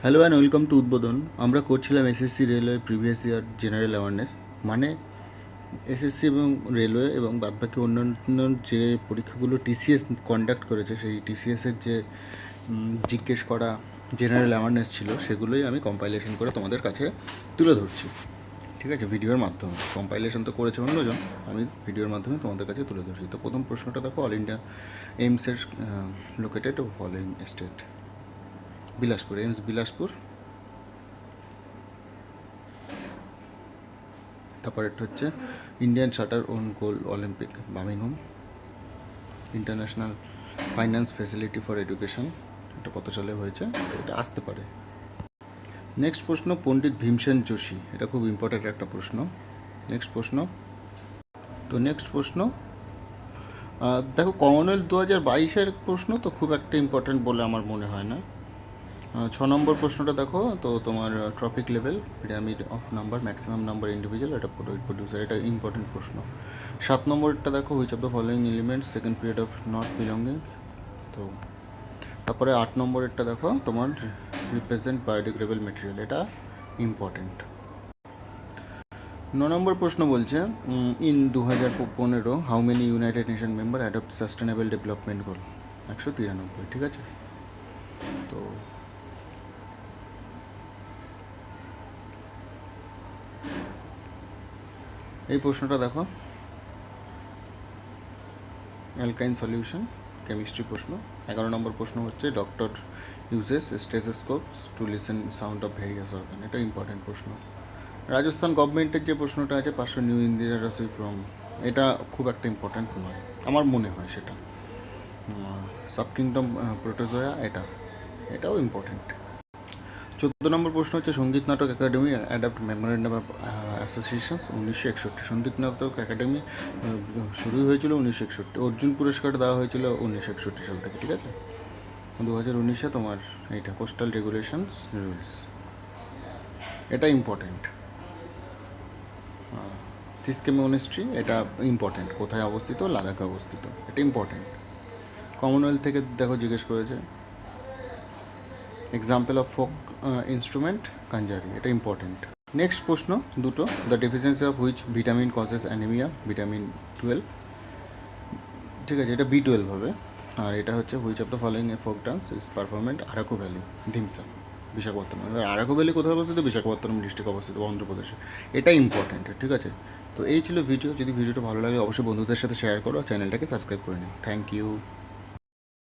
Hello and welcome to উদ্বোধন। আমরা করছিলাম SSC railway previous year general awareness, মানে এসএসসি এবং রেলওয়ে এবং বাদবাকি অন্যান্য যে পরীক্ষাগুলো টিসিএস কন্ডাক্ট করেছে সেই টিসিএসের যে জিজ্ঞেস করা জেনারেল অ্যাওয়ারনেস ছিল সেগুলোই আমি কম্পাইলেশন করে তোমাদের কাছে তুলে ধরছি। ঠিক আছে, ভিডিওর মাধ্যমে। কম্পাইলেশন তো করেছে অন্যজন, আমি ভিডিওর মাধ্যমে তোমাদের কাছে তুলে ধরছি। তো প্রথম প্রশ্নটা দেখো, অল ইন্ডিয়া এইমসের located following state. Bilaspur, AIIMS Bilaspur. তারপর একটা হচ্ছে Indian shooter won gold Olympic Birmingham. International finance facility for education, এটা কত সালে হয়েছে, তো এটা আসতে পারে। নেক্সট প্রশ্ন, পণ্ডিত ভীমসেন যোশী, এটা খুব ইম্পর্ট্যান্ট একটা প্রশ্ন। নেক্সট প্রশ্ন, তো নেক্সট প্রশ্ন দেখো, কমনওয়েলথ 2022-এর প্রশ্ন তো খুব একটা ইম্পর্ট্যান্ট বলে আমার মনে হয় না। 6 নম্বর প্রশ্নটা দেখো, তো তোমার trophic level pyramid of number, maximum number individual, এটা প্রডিউসার, এটা ইম্পর্টেন্ট প্রশ্ন। 7 নম্বরটা দেখো, which of the following elements second period of not belonging. তো তারপরে 8 নম্বরেরটা দেখো, তোমার রিপ্রেজেন্ট বায়োডিগ্রেডেবল মেটেরিয়াল, এটা ইম্পর্টেন্ট। 9 নম্বর প্রশ্ন বলছে, in 2015 how many United Nation member adopt sustainable development goal. 193। ঠিক আছে, তো এই প্রশ্নটা দেখো, অ্যালকাইন সলিউশন, কেমিস্ট্রি প্রশ্ন। 11 নম্বর প্রশ্ন হচ্ছে, doctor uses stethoscopes to listen sound of various organ, এটা ইম্পর্টেন্ট প্রশ্ন। রাজস্থান গভর্নমেন্টের যে প্রশ্নটা আছে, 500 নিউ ইন্দিরা রসই ফ্রম, এটা খুব একটা ইম্পর্ট্যান্ট নয়, আমার মনে হয় সেটা। সাব কিংডম প্রোটোজোয়া, এটাও ইম্পর্ট্যান্ট। 14 নম্বর প্রশ্ন হচ্ছে, সঙ্গীত নাটক academy adapt memorandum of associations 1961। সঙ্গীত নাটক একাডেমি শুরু হয়েছিল 1961, অর্জুন পুরস্কার দেওয়া হয়েছিল 1961 সাল থেকে। ঠিক আছে, 2019-এ তোমার এইটা কোস্টাল রেগুলেশনস রুলস, এটা ইম্পর্টেন্ট। থিস্কে মনেস্ট্রি, এটা ইম্পর্টেন্ট, কোথায় অবস্থিত, লাদাখে অবস্থিত, এটা ইম্পর্টেন্ট। কমনওয়েলথ থেকে দেখো জিজ্ঞেস করেছে, example of folk instrument Kanjari, এটা ইম্পর্টেন্ট। নেক্সট প্রশ্ন দুটো, the deficiency of which vitamin causes anaemia, vitamin 12। ঠিক আছে, এটা B12 হবে। আর এটা হচ্ছে, which of the following a folk dance is performed Araku valley, Dhimsa, Visakhapatnam. এবার আরাকু ভ্যালি কোথায় অবস্থিত, বিশাখাপত্তনম ডিস্ট্রিক্ট অবস্থিত, অন্ধ্রপ্রদেশে, এটা ইম্পর্টেন্ট। ঠিক আছে, তো এই ছিল ভিডিও। যদি ভিডিওটা ভালো লাগে অবশ্যই বন্ধুদের সাথে শেয়ার করো, চ্যানেলটাকে সাবস্ক্রাইব করে নিন। Thank you.